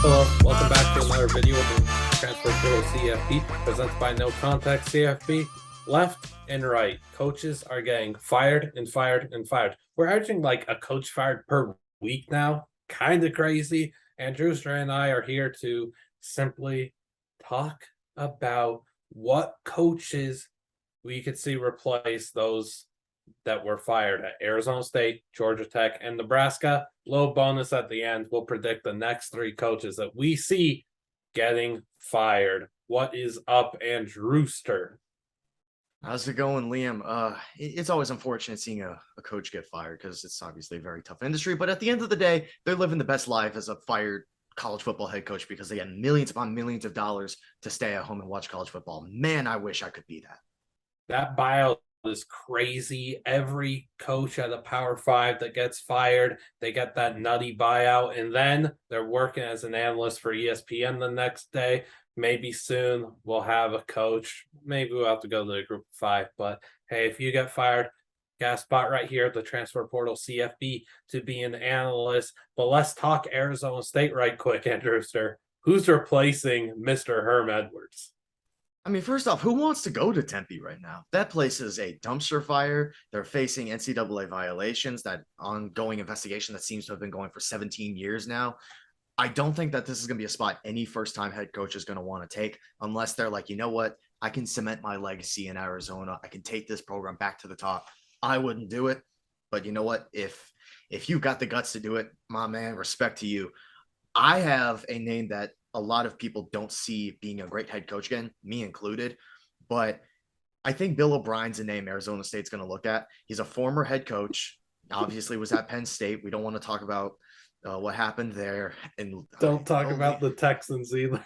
Hello, welcome back to another video of the Transfer Portal CFB presented by NoContextCFB. Left and right, coaches are getting fired and fired and fired. We're averaging like a coach fired per week now. Kind of crazy. And Drewster and I are here to simply talk about what coaches we could see replace those that were fired at Arizona State, Georgia Tech, and Nebraska. Little bonus at the end. We'll predict the next three coaches that we see getting fired. What is up, Andrewster? How's it going, Liam? It's always unfortunate seeing a coach get fired because it's obviously a very tough industry. But at the end of the day, they're living the best life as a fired college football head coach because they get millions upon millions of dollars to stay at home and watch college football. Man, I wish I could be that. That buyout is crazy. Every coach at a Power 5 that gets fired, they get that nutty buyout, and then they're working as an analyst for ESPN the next day. Maybe soon we'll have a coach. Maybe we'll have to go to the group of 5. But hey, if you get fired, got a spot right here at the Transfer Portal CFB to be an analyst. But let's talk Arizona State right quick, Andrewster. Who's replacing Mr. Herm Edwards? I mean, first off, who wants to go to Tempe right now? That place is a dumpster fire. They're facing NCAA violations, that ongoing investigation that seems to have been going for 17 years now. I don't think that this is going to be a spot any first-time head coach is going to want to take unless they're like, you know what, I can cement my legacy in Arizona. I can take this program back to the top. I wouldn't do it, but you know what? If you got the guts to do it, my man, respect to you. I have a name that a lot of people don't see being a great head coach again, me included, but I think Bill O'Brien's a name Arizona State's going to look at. He's a former head coach, obviously was at Penn State. We don't want to talk about what happened there. And don't talk about the Texans either.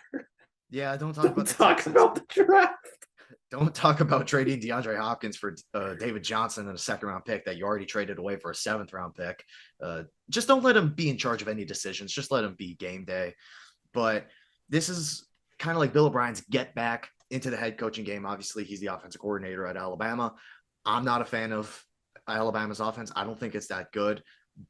Yeah, don't talk about the Texans. About the draft. Don't talk about trading DeAndre Hopkins for David Johnson and a second-round pick that you already traded away for a seventh-round pick. Just don't let him be in charge of any decisions. Just let him be game day. But this is kind of like Bill O'Brien's get back into the head coaching game. Obviously, he's the offensive coordinator at Alabama. I'm not a fan of Alabama's offense. I don't think it's that good,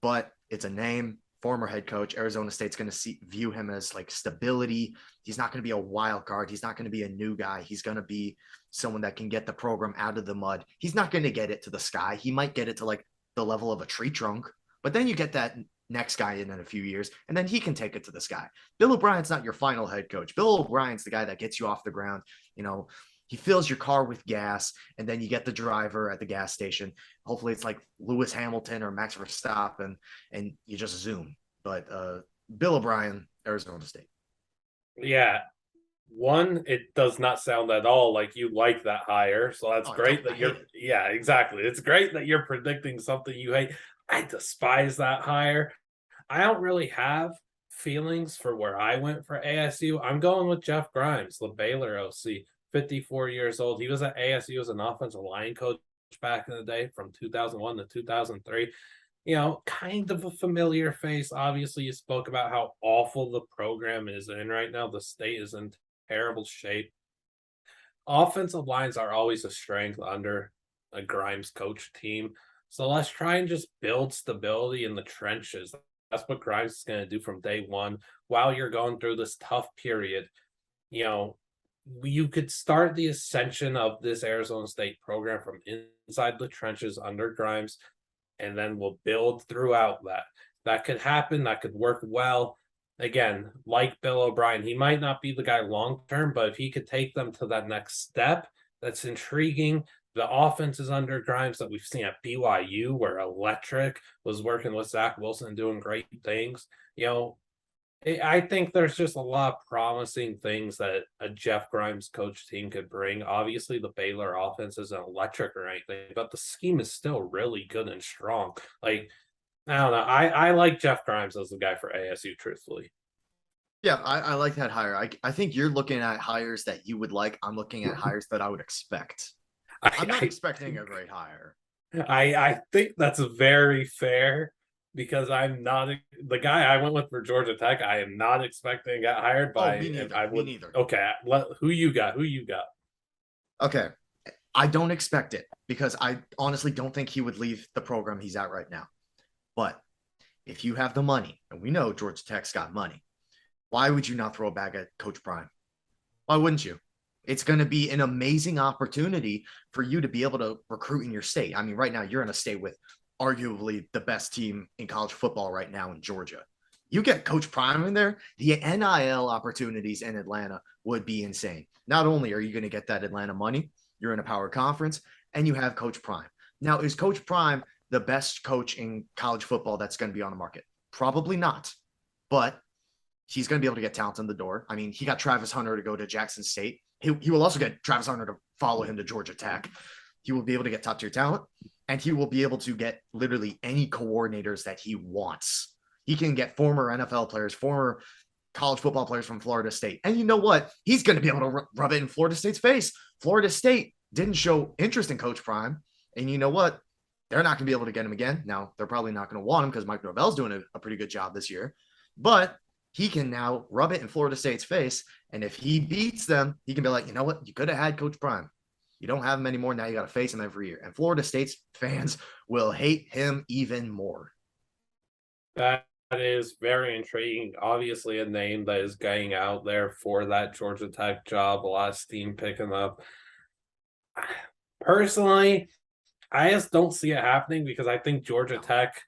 but it's a name. Former head coach. Arizona State's going to view him as like stability. He's not going to be a wild card. He's not going to be a new guy. He's going to be someone that can get the program out of the mud. He's not going to get it to the sky. He might get it to like the level of a tree trunk, but then you get that next guy in a few years, and then he can take it to the sky. Bill O'Brien's not your final head coach. Bill O'Brien's the guy that gets you off the ground. You know, he fills your car with gas, and then you get the driver at the gas station. Hopefully it's like Lewis Hamilton or Max Verstappen, and you just zoom. But Bill O'Brien, Arizona State. Yeah. One, it does not sound at all like you like that hire. So that's great that you're – yeah, exactly. It's great that you're predicting something you hate. I despise that hire. I don't really have feelings for where I went for ASU. I'm going with Jeff Grimes, the Baylor OC, 54 years old. He was at ASU as an offensive line coach back in the day from 2001 to 2003. You know, kind of a familiar face. Obviously, you spoke about how awful the program is in right now. The state is in terrible shape. Offensive lines are always a strength under a Grimes coach team. So let's try and just build stability in the trenches. That's what Grimes is going to do from day one while you're going through this tough period. You know, you could start the ascension of this Arizona State program from inside the trenches under Grimes, and then we'll build throughout that. That could happen. That could work well. Again, like Bill O'Brien, he might not be the guy long-term, but if he could take them to that next step, that's intriguing. The offenses under Grimes that we've seen at BYU were electric, was working with Zach Wilson doing great things. You know, I think there's just a lot of promising things that a Jeff Grimes coach team could bring. Obviously, the Baylor offense isn't electric or anything, but the scheme is still really good and strong. Like, I don't know. I like Jeff Grimes as the guy for ASU, truthfully. Yeah, I like that hire. I think you're looking at hires that you would like. I'm looking at hires that I would expect. I'm not expecting a great hire. I think that's very fair because I'm not the guy I went with for Georgia Tech. I am not expecting to get hired by. Me neither. I would, me neither. Okay, who you got? Who you got? Okay, I don't expect it because I honestly don't think he would leave the program he's at right now. But if you have the money, and we know Georgia Tech's got money, Why would you not throw a bag at Coach Prime? Why wouldn't you? It's going to be an amazing opportunity for you to be able to recruit in your state. I mean, right now you're in a state with arguably the best team in college football right now in Georgia. You get Coach Prime in there, the NIL opportunities in Atlanta would be insane. Not only are you going to get that Atlanta money, you're in a power conference, and you have Coach Prime. Now, is Coach Prime the best coach in college football that's going to be on the market? Probably not. But he's going to be able to get talent in the door. I mean, he got Travis Hunter to go to Jackson State. He will also get Travis Hunter to follow him to Georgia Tech. He will be able to get top tier talent, and he will be able to get literally any coordinators that he wants. He can get former NFL players, former college football players from Florida State. And you know what? He's going to be able to rub it in Florida State's face. Florida State didn't show interest in Coach Prime. And you know what? They're not going to be able to get him again. Now, they're probably not going to want him because Mike Norvell's doing a pretty good job this year. But he can now rub it in Florida State's face. And if he beats them, he can be like, you know what? You could have had Coach Prime. You don't have him anymore. Now you got to face him every year. And Florida State's fans will hate him even more. That is very intriguing. Obviously, a name that is going out there for that Georgia Tech job. A lot of steam picking up. Personally, I just don't see it happening because I think Georgia Tech,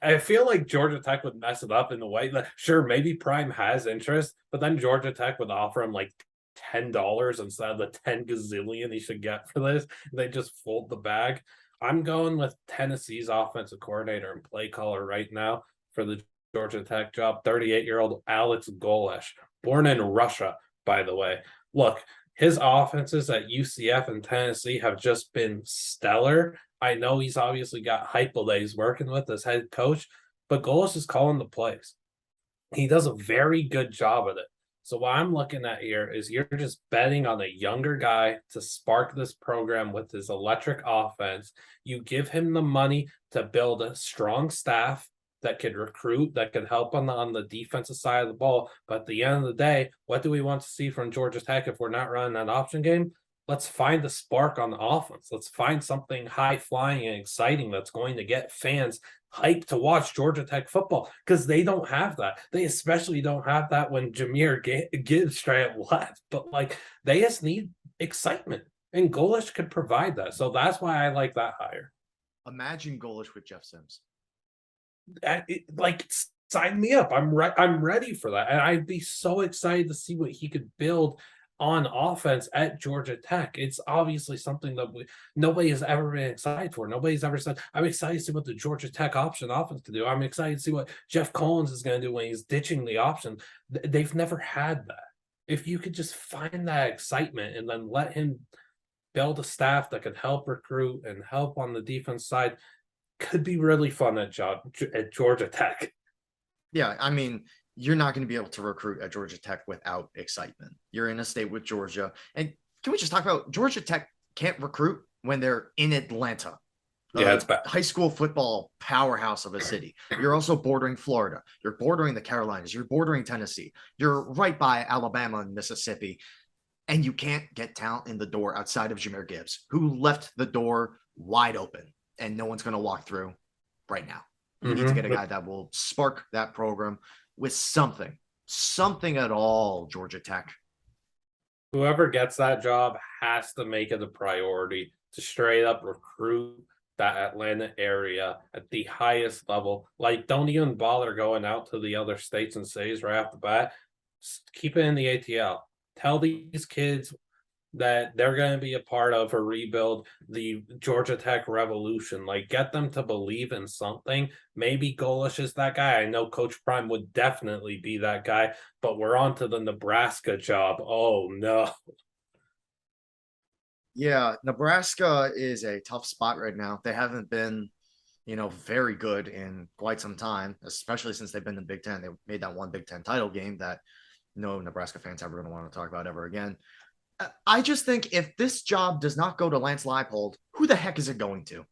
I feel like Georgia Tech would mess it up in the way that, sure, maybe Prime has interest, but then Georgia Tech would offer him like $10 instead of the 10 gazillion he should get for this. They just fold the bag. I'm going with Tennessee's offensive coordinator and play caller right now for the Georgia Tech job, 38-year-old Alex Golesh, born in Russia, by the way. Look, his offenses at UCF and Tennessee have just been stellar. I know he's obviously got Heupel that he's working with as head coach, but Golesh is calling the plays. He does a very good job at it. So what I'm looking at here is you're just betting on a younger guy to spark this program with his electric offense. You give him the money to build a strong staff that could recruit, that could help on the defensive side of the ball. But at the end of the day, what do we want to see from Georgia Tech if we're not running that option game? Let's find the spark on the offense. Let's find something high flying and exciting that's going to get fans hyped to watch Georgia Tech football, because they don't have that. They especially don't have that when Jameer Gibbs straight up left. But like, they just need excitement, and Golesh could provide that. So that's why I like that hire. Imagine Golesh with Jeff Sims. Like, sign me up. I'm ready for that, and I'd be so excited to see what he could build on offense at Georgia Tech. It's obviously something that nobody has ever been excited for. Nobody's ever said, I'm excited to see what the Georgia Tech option offense can do. I'm excited to see what Jeff Collins is going to do when he's ditching the option. They've never had that. If you could just find that excitement and then let him build a staff that could help recruit and help on the defense side, could be really fun at Georgia Tech. Yeah, I mean, you're not going to be able to recruit at Georgia Tech without excitement. You're in a state with Georgia. And can we just talk about Georgia Tech can't recruit when they're in Atlanta? Yeah, it's bad. High school football powerhouse of a city. You're also bordering Florida. You're bordering the Carolinas. You're bordering Tennessee. You're right by Alabama and Mississippi. And you can't get talent in the door outside of Jameer Gibbs, who left the door wide open and no one's going to walk through right now. You need to get a guy that will spark that program with something at all, Georgia Tech. Whoever gets that job has to make it a priority to straight up recruit that Atlanta area at the highest level. Like, don't even bother going out to the other states and cities right off the bat. Just keep it in the ATL. Tell these kids that they're going to be a part of a rebuild, the Georgia Tech revolution. Like, get them to believe in something. Maybe Golesh is that guy. I know Coach Prime would definitely be that guy, but we're on to the Nebraska job. Oh, no. Yeah, Nebraska is a tough spot right now. They haven't been, very good in quite some time, especially since they've been in the Big Ten. They made that one Big Ten title game that no Nebraska fans ever going to want to talk about ever again. I just think if this job does not go to Lance Leipold, who the heck is it going to?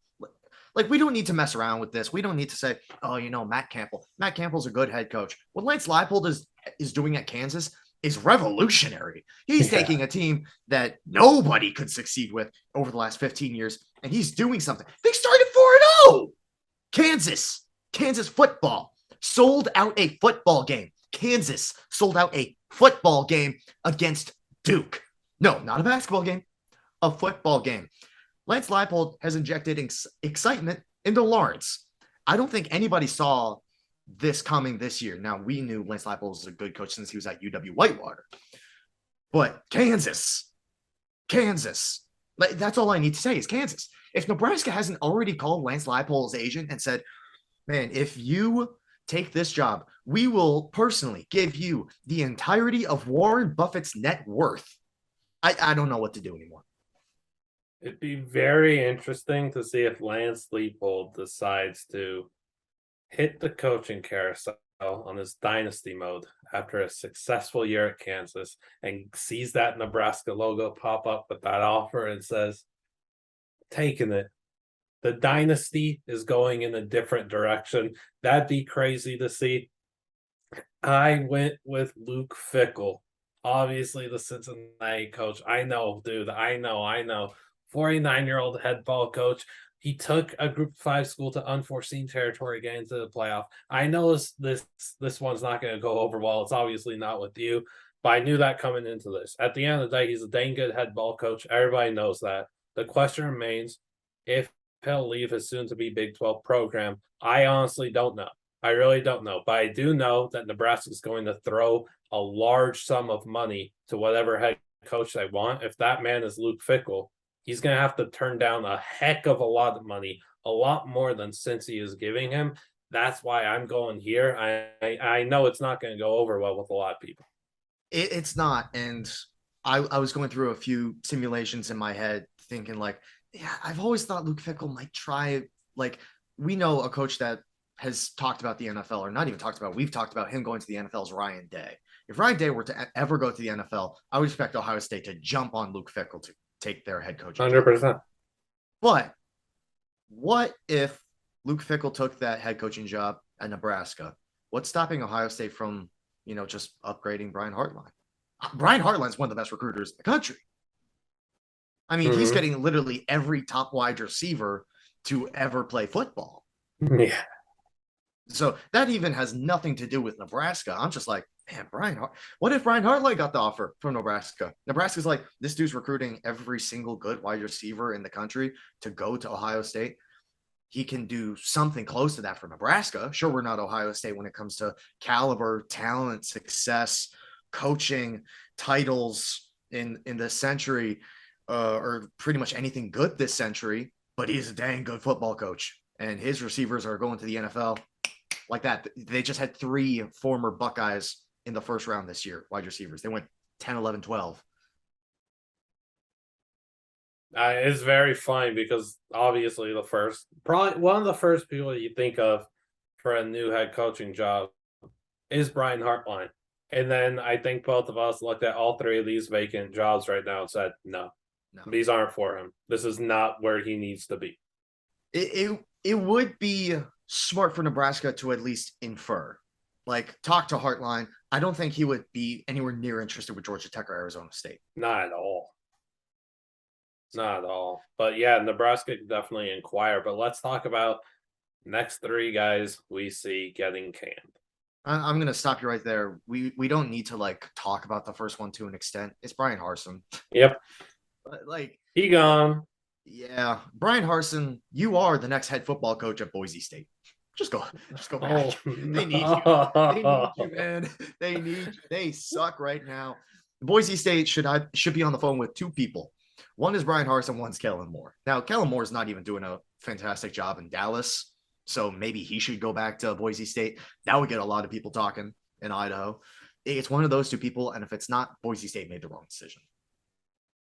Like, we don't need to mess around with this. We don't need to say, oh, Matt Campbell. Matt Campbell's a good head coach. What Lance Leipold is doing at Kansas is revolutionary. He's taking a team that nobody could succeed with over the last 15 years, and he's doing something. They started 4-0. Kansas football sold out a football game. Kansas sold out a football game against Duke. No, not a basketball game, a football game. Lance Leipold has injected excitement into Lawrence. I don't think anybody saw this coming this year. Now, we knew Lance Leipold was a good coach since he was at UW-Whitewater. But Kansas, that's all I need to say is Kansas. If Nebraska hasn't already called Lance Leipold's agent and said, man, if you take this job, we will personally give you the entirety of Warren Buffett's net worth. I don't know what to do anymore. It'd be very interesting to see if Lance Leipold decides to hit the coaching carousel on his dynasty mode after a successful year at Kansas and sees that Nebraska logo pop up with that offer and says, taking it. The dynasty is going in a different direction. That'd be crazy to see. I went with Luke Fickell, obviously the Cincinnati coach. I know, dude. I know. 49-year-old head ball coach. He took a Group 5 school to unforeseen territory getting to the playoff. I know this one's not going to go over well. It's obviously not with you, but I knew that coming into this. At the end of the day, he's a dang good head ball coach. Everybody knows that. The question remains if he'll leave his soon-to-be Big 12 program. I honestly don't know. I really don't know. But I do know that Nebraska is going to throw a large sum of money to whatever head coach they want. If that man is Luke Fickell, he's going to have to turn down a heck of a lot of money, a lot more than Cincy is giving him. That's why I'm going here. I know it's not going to go over well with a lot of people. It's not. And I was going through a few simulations in my head thinking like, yeah, I've always thought Luke Fickell might try, like, we know a coach that has talked about the NFL, or not even talked about, we've talked about him going to the NFL is Ryan Day. If Ryan Day were to ever go to the NFL, I would expect Ohio State to jump on Luke Fickell to take their head coach. 100%. But what if Luke Fickell took that head coaching job at Nebraska? What's stopping Ohio State from, just upgrading Brian Hartline? Brian Hartline's one of the best recruiters in the country. I mean, he's getting literally every top wide receiver to ever play football. Yeah. So that even has nothing to do with Nebraska. I'm just like, man, what if Brian Hartline got the offer from Nebraska? Nebraska's like, this dude's recruiting every single good wide receiver in the country to go to Ohio State. He can do something close to that for Nebraska. Sure, we're not Ohio State when it comes to caliber, talent, success, coaching, titles in this century, or pretty much anything good this century, but he's a dang good football coach. And his receivers are going to the NFL like that. They just had 3 former Buckeyes in the first round this year, wide receivers. They went 10, 11, 12. It's very funny because obviously probably one of the first people you think of for a new head coaching job is Brian Hartline. And then I think both of us looked at all 3 of these vacant jobs right now and said, no, these aren't for him. This is not where he needs to be. It would be smart for Nebraska to at least infer, like talk to Hartline. I don't think he would be anywhere near interested with Georgia Tech or Arizona State. Not at all. Not at all. But yeah, Nebraska could definitely inquire. But let's talk about next 3 guys we see getting canned. I'm going to stop you right there. We don't need to talk about the first one to an extent. It's Brian Harsin. Yep. He gone. Yeah. Brian Harsin, you are the next head football coach at Boise State. Just go back. They need you. They need you, man. They need you. They suck right now. Boise State should be on the phone with 2 people. One is Brian Harsin, one's Kellen Moore. Now, Kellen Moore is not even doing a fantastic job in Dallas, so maybe he should go back to Boise State. That would get a lot of people talking in Idaho. It's one of those 2 people, and if it's not, Boise State made the wrong decision.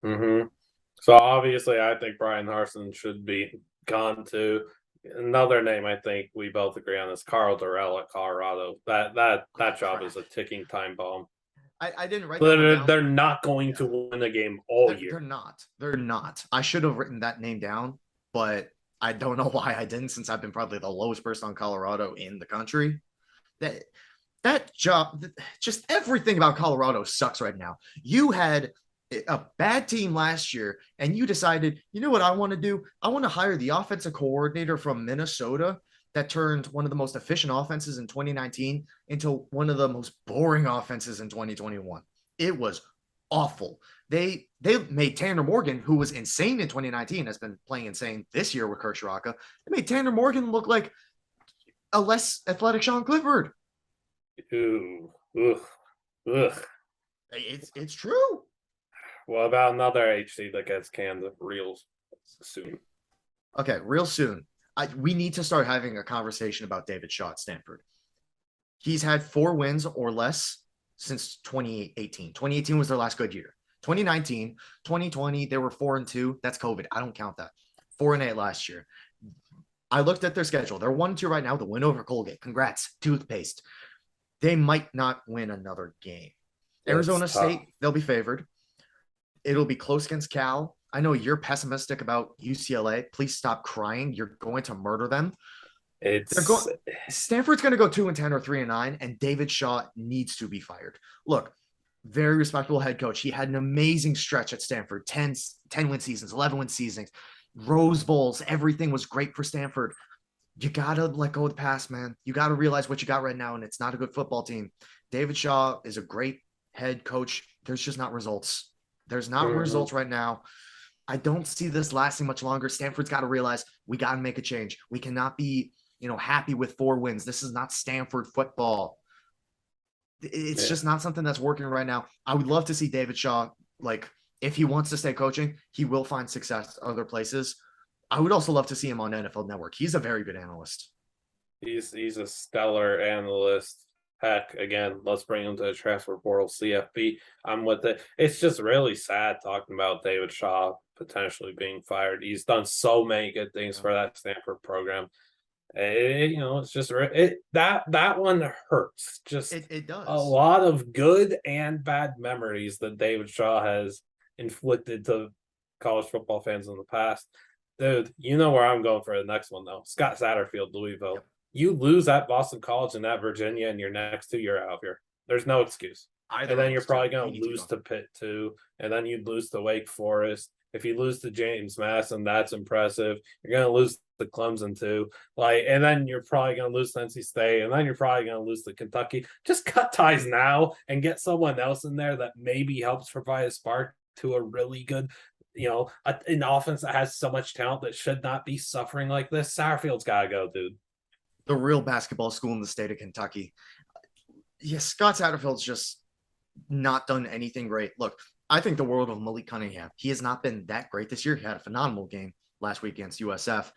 So obviously, I think Brian Harsin should be gone too. Another name I think we both agree on is Carl Durrell at Colorado. That job is a ticking time bomb. I didn't write that down. They're not going to win a game all year. They're not. I should have written that name down, but I don't know why I didn't, since I've been probably the lowest person on Colorado in the country. That job, just everything about Colorado sucks right now. You had a bad team last year, and you decided, you know what I want to do? I want to hire the offensive coordinator from Minnesota that turned one of the most efficient offenses in 2019 into one of the most boring offenses in 2021. It was awful. They made Tanner Morgan, who was insane in 2019, has been playing insane this year with Kirk Shiraka. They made Tanner Morgan look like a less athletic Sean Clifford. Ooh, ugh, ugh. It's true. What about another HC that gets canned real soon? Okay, real soon. We need to start having a conversation about David Shaw at Stanford. He's had 4 wins or less since 2018. 2018 was their last good year. 2019, 2020, they were 4-2. That's COVID. I don't count that. 4-8 last year. I looked at their schedule. They're 1-2 right now. The win over Colgate. Congrats. Toothpaste. They might not win another game. Arizona State, they'll be favored. It'll be close against Cal. I know you're pessimistic about UCLA. Please stop crying. You're going to murder them. Stanford's going to go 2-10 or 3-9, and David Shaw needs to be fired. Look, very respectable head coach. He had an amazing stretch at Stanford, 10 win seasons, 11 win seasons, Rose Bowls. Everything was great for Stanford. You got to let go of the past, man. You got to realize what you got right now, and it's not a good football team. David Shaw is a great head coach. There's just not results. There's not results right now. I don't see this lasting much longer. Stanford's got to realize we got to make a change. We cannot be, happy with 4 wins. This is not Stanford football. It's just not something that's working right now. I would love to see David Shaw, if he wants to stay coaching, he will find success other places. I would also love to see him on NFL Network. He's a very good analyst. He's a stellar analyst. Heck, again, let's bring him to the transfer portal CFB. I'm with it. It's just really sad talking about David Shaw potentially being fired. He's done so many good things for that Stanford program. It's just that one hurts. Just it does. A lot of good and bad memories that David Shaw has inflicted to college football fans in the past. Dude, you know where I'm going for the next one though. Scott Satterfield, Louisville. Yep. You lose at Boston College and at Virginia, and your next 2 you're out of here. There's no excuse. And then you're probably going to lose to Pitt too, and then you'd lose to Wake Forest. If you lose to James Madison, that's impressive. You're going to lose to Clemson too, and then you're probably going to lose to NC State, and then you're probably going to lose to Kentucky. Just cut ties now and get someone else in there that maybe helps provide a spark to a really good, an offense that has so much talent that should not be suffering like this. Satterfield's got to go, dude. The real basketball school in the state of Kentucky. Yeah, Scott Satterfield's just not done anything great. Look, I think the world of Malik Cunningham. He has not been that great this year. He had a phenomenal game last week against USF.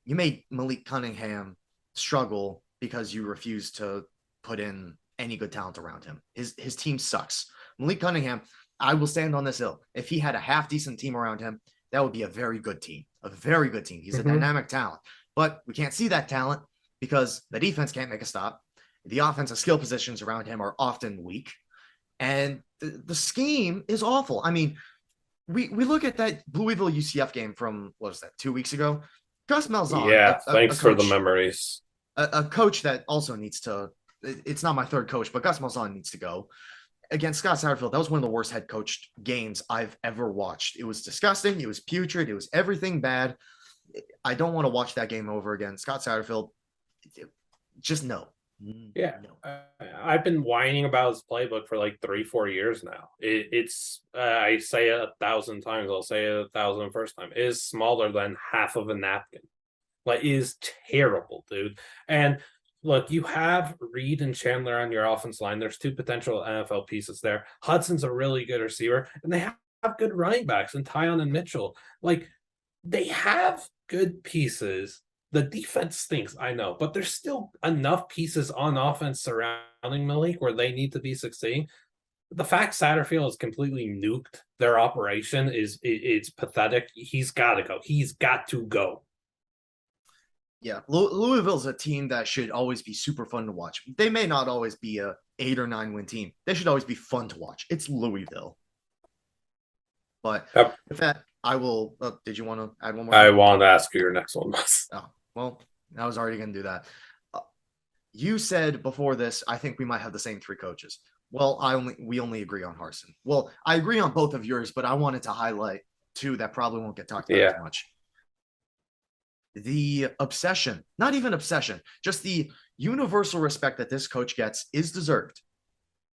You made Malik Cunningham struggle because you refused to put in any good talent around him. His team sucks. Malik Cunningham, I will stand on this hill. If he had a half-decent team around him, that would be a very good team. A very good team. He's a dynamic talent. But we can't see that talent because the defense can't make a stop. The offensive skill positions around him are often weak. And the scheme is awful. I mean, we look at that Louisville UCF game from, 2 weeks ago? Gus Malzahn. Yeah, thanks for the memories. A coach that also needs to, it's not my third coach, but Gus Malzahn needs to go. Against Scott Satterfield, that was one of the worst head coached games I've ever watched. It was disgusting. It was putrid. It was everything bad. I don't want to watch that game over again. Scott Satterfield, just no. Yeah, no. I've been whining about his playbook for 3-4 years now. It's I say it 1,000 times. I'll say it 1,000 first time. It is smaller than half of a napkin. It is terrible, dude. And look, you have Reed and Chandler on your offense line. There's 2 potential NFL pieces there. Hudson's a really good receiver, and they have good running backs in Tyon and Mitchell. They have good pieces. The defense stinks, I know, but there's still enough pieces on offense surrounding Malik where they need to be succeeding. The fact Satterfield has completely nuked their operation it's pathetic. He's got to go. He's got to go. Yeah, Louisville's a team that should always be super fun to watch. They may not always be a 8 or 9 win team. They should always be fun to watch. It's Louisville. But with that, I will. Did you want to add one more? I want to ask you your next one. Oh, well, I was already going to do that. You said before this, I think we might have the same 3 coaches. Well, we only agree on Harsin. Well, I agree on both of yours, but I wanted to highlight 2 that probably won't get talked about too much. the obsession, not even obsession, just the universal respect that this coach gets is deserved.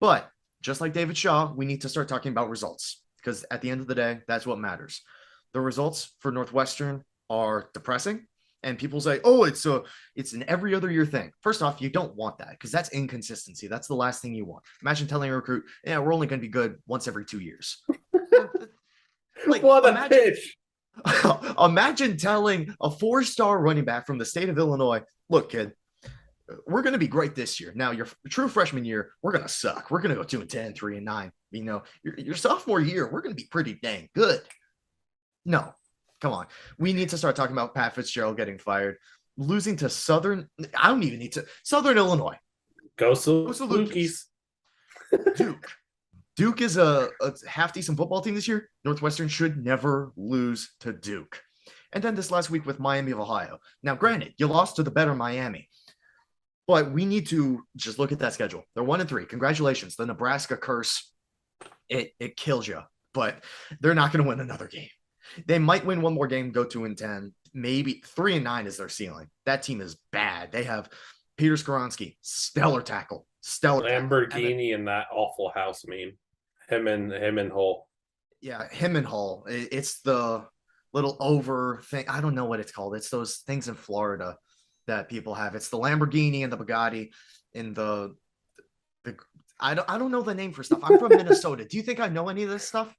But just like David Shaw, we need to start talking about results because at the end of the day, that's what matters. The results for Northwestern are depressing. And people say, "Oh, it's an every other year thing." First off, you don't want that because that's inconsistency. That's the last thing you want. Imagine telling a recruit, "Yeah, we're only going to be good once every 2 years." Like, What a imagine, pitch! imagine telling a 4-star running back from the state of Illinois, "Look, kid, we're going to be great this year. Now, your true freshman year, we're going to suck. We're going to go 2-10, 3-9. You know, your sophomore year, we're going to be pretty dang good." No, come on. We need to start talking about Pat Fitzgerald getting fired, losing to Southern. I don't even need to. Southern Illinois. Go Salukis. Duke. Duke is a half decent football team this year. Northwestern should never lose to Duke. And then this last week with Miami of Ohio. Now, granted, you lost to the better Miami, but we need to just look at that schedule. They're 1-3. Congratulations. The Nebraska curse, it kills you, but they're not going to win another game. They might win one more game, go 2-10, maybe 3-9 is their ceiling. That team is bad. They have Peter Skoronski, stellar tackle, stellar Lamborghini in that awful house meme. Him and Hull. Yeah, him and Hull. It's the little over thing. I don't know what it's called. It's those things in Florida that people have. It's the Lamborghini and the Bugatti in the I don't know the name for stuff. I'm from Minnesota. Do you think I know any of this stuff?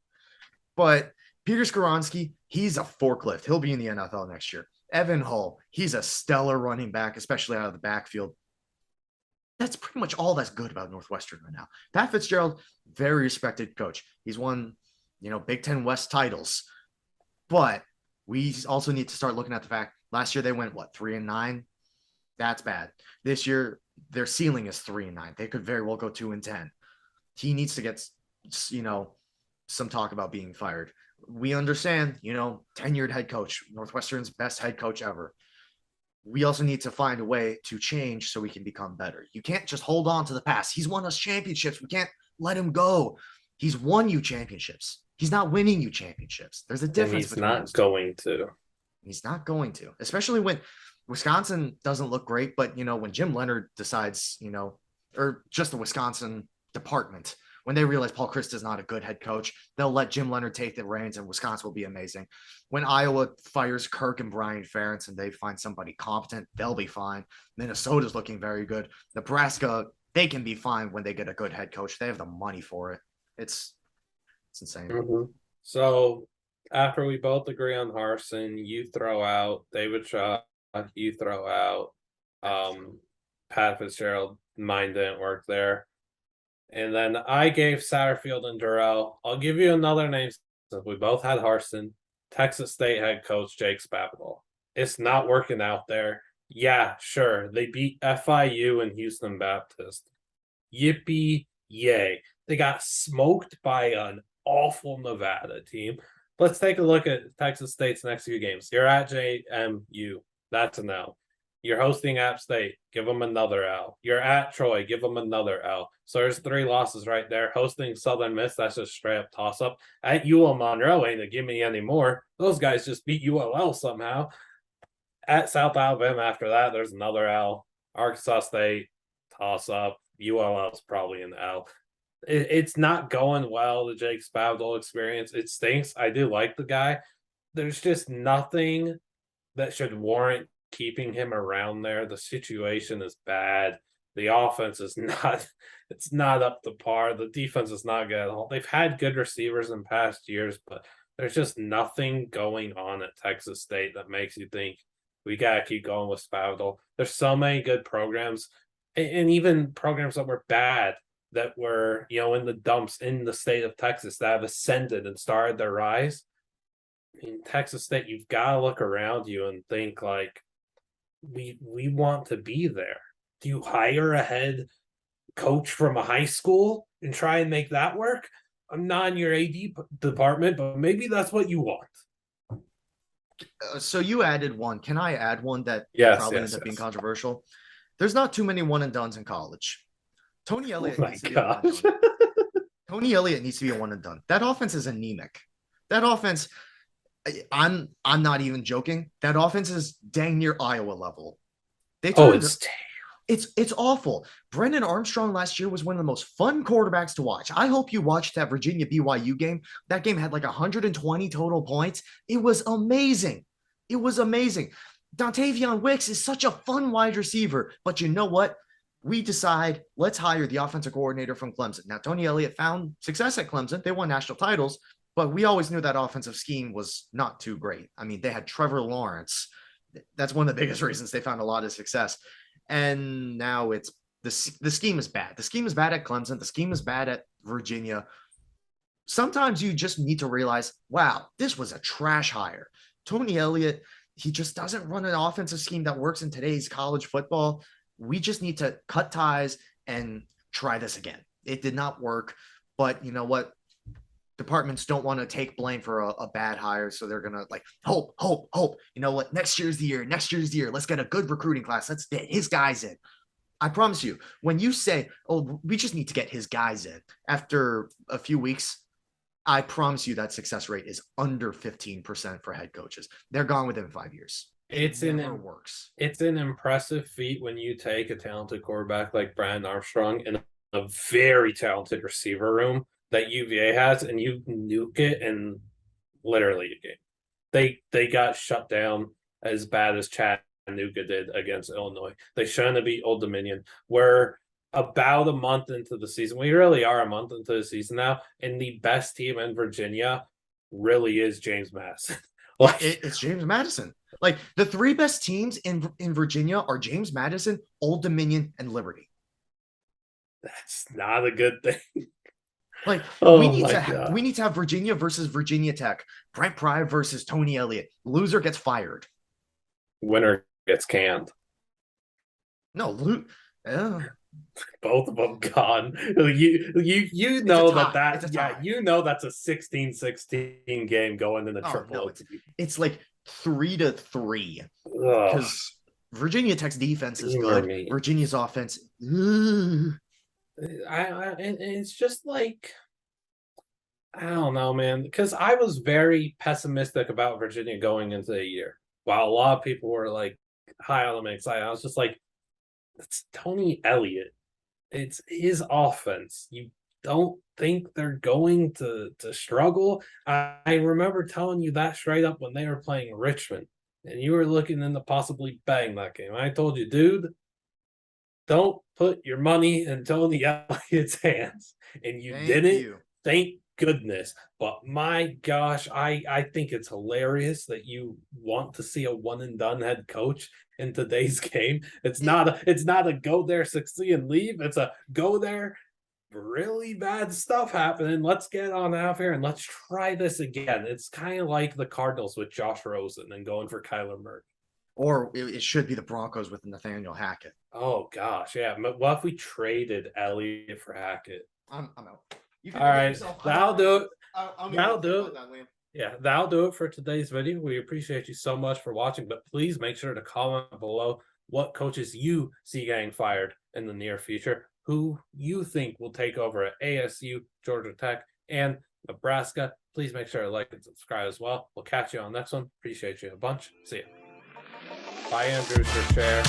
But Peter Skoronski, he's a forklift. He'll be in the NFL next year. Evan Hull, he's a stellar running back, especially out of the backfield. That's pretty much all that's good about Northwestern right now. Pat Fitzgerald, very respected coach. He's won, Big Ten West titles. But we also need to start looking at the fact last year they went, 3-9? That's bad. This year, their ceiling is 3-9. They could very well go 2-10. He needs to get, some talk about being fired. We understand, tenured head coach, Northwestern's best head coach ever. We also need to find a way to change so we can become better. You can't just hold on to the past. He's won us championships. We can't let him go. He's won you championships. He's not winning you championships. There's a difference. And he's not going to. He's not going to, especially when Wisconsin doesn't look great. But, when Jim Leonard decides, or just the Wisconsin department, when they realize Paul Chryst is not a good head coach, they'll let Jim Leonard take the reins and Wisconsin will be amazing. When Iowa fires Kirk and Brian Ferentz and they find somebody competent, they'll be fine. Minnesota's looking very good. Nebraska, they can be fine when they get a good head coach. They have the money for it. It's insane. Mm-hmm. So after we both agree on Harsin, you throw out David Shaw, you throw out Pat Fitzgerald. Mine didn't work there. And then I gave Satterfield and Durrell. I'll give you another name since we both had Harsin. Texas State head coach Jake Spavital. It's not working out there. Yeah, sure. They beat FIU and Houston Baptist. Yippee yay. They got smoked by an awful Nevada team. Let's take a look at Texas State's next few games. You're at JMU. That's an L. You're hosting App State. Give them another L. You're at Troy. Give them another L. So there's 3 losses right there. Hosting Southern Miss, that's just straight up toss-up. At UL Monroe, ain't to give me any more. Those guys just beat ULL somehow. At South Alabama after that, there's another L. Arkansas State, toss-up. ULL is probably an L. It's not going well, the Jake Spavital experience. It stinks. I do like the guy. There's just nothing that should warrant keeping him around there. The situation is bad. The offense is not up to par. The defense is not good at all. They've had good receivers in past years, but there's just nothing going on at Texas State that makes you think we got to keep going with Spavital. There's so many good programs and even programs that were bad that were, in the dumps in the state of Texas that have ascended and started their rise. In Texas State, you've got to look around you and think like, we want to be there. Do you hire a head coach from a high school and try and make that work? I'm not in your AD department, but maybe that's what you want. So you added one. Can I add one that probably ends up being controversial? There's not too many one and dones in college. Tony Elliott needs to be a one and done. Tony Elliott needs to be a one and done. That offense is anemic. That offense, I'm not even joking. That offense is dang near Iowa level. They Oh, turned it's it's awful. Brendan Armstrong last year was one of the most fun quarterbacks to watch. I hope you watched that Virginia BYU game. That game had like 120 total points. It was amazing. It was amazing. Dontavion Wicks is such a fun wide receiver, but you know what? We decide let's hire the offensive coordinator from Clemson. Now, Tony Elliott found success at Clemson. They won national titles, but we always knew that offensive scheme was not too great. I mean, they had Trevor Lawrence. That's one of the biggest reasons they found a lot of success. And now it's the scheme is bad. The scheme is bad at Clemson. The scheme is bad at Virginia. Sometimes you just need to realize, wow, this was a trash hire. Tony Elliott, he just doesn't run an offensive scheme that works in today's college football. We just need to cut ties and try this again. It did not work, but you know what? Departments don't want to take blame for a bad hire, so they're gonna like hope. You know what? Next year's the year. Next year's the year. Let's get a good recruiting class. Let's get his guys in. I promise you, when you say, "Oh, we just need to get his guys in," after a few weeks, I promise you that success rate is under 15% for head coaches. They're gone within 5 years. It never works. It's an impressive feat when you take a talented quarterback like Brandon Armstrong and a very talented receiver room that UVA has, and you nuke it in literally a game. They got shut down as bad as Chattanooga did against Illinois. They shouldn't have beat Old Dominion. We're about a month into the season. We really are a month into the season now, and the best team in Virginia really is James Madison. It's James Madison. Like the three best teams in Virginia are James Madison, Old Dominion, and Liberty. That's not a good thing. Like we need to have Virginia versus Virginia Tech, Brent Pry versus Tony Elliott. Loser gets fired. Winner gets canned. No, both of them gone. You know you know that's a 16-16 game going in the triple. No, it's like 3-3 because Virginia Tech's defense is good. Virginia's offense. It's just like I don't know, man. Because I was very pessimistic about Virginia going into the year, while a lot of people were like high on them and excited. I was just like, it's Tony Elliott. It's his offense. You don't think they're going to struggle? I remember telling you that straight up when they were playing Richmond, and you were looking into possibly betting that game. I told you, dude, don't put your money in Tony Elliott's hands. And you didn't. Thank goodness. But my gosh, I think it's hilarious that you want to see a one and done head coach in today's game. It's not a go there, succeed, and leave. It's a go there, really bad stuff happening. Let's get on out here and let's try this again. It's kind of like the Cardinals with Josh Rosen and going for Kyler Murray. Or it should be the Broncos with Nathaniel Hackett. Oh gosh, yeah. What if we traded Elliott for Hackett? I'm out. All right, that'll do it. That'll do it. Yeah, that'll do it for today's video. We appreciate you so much for watching, but please make sure to comment below what coaches you see getting fired in the near future, who you think will take over at ASU, Georgia Tech, and Nebraska. Please make sure to like and subscribe as well. We'll catch you on the next one. Appreciate you a bunch. See ya. Bye, Andrew, for share.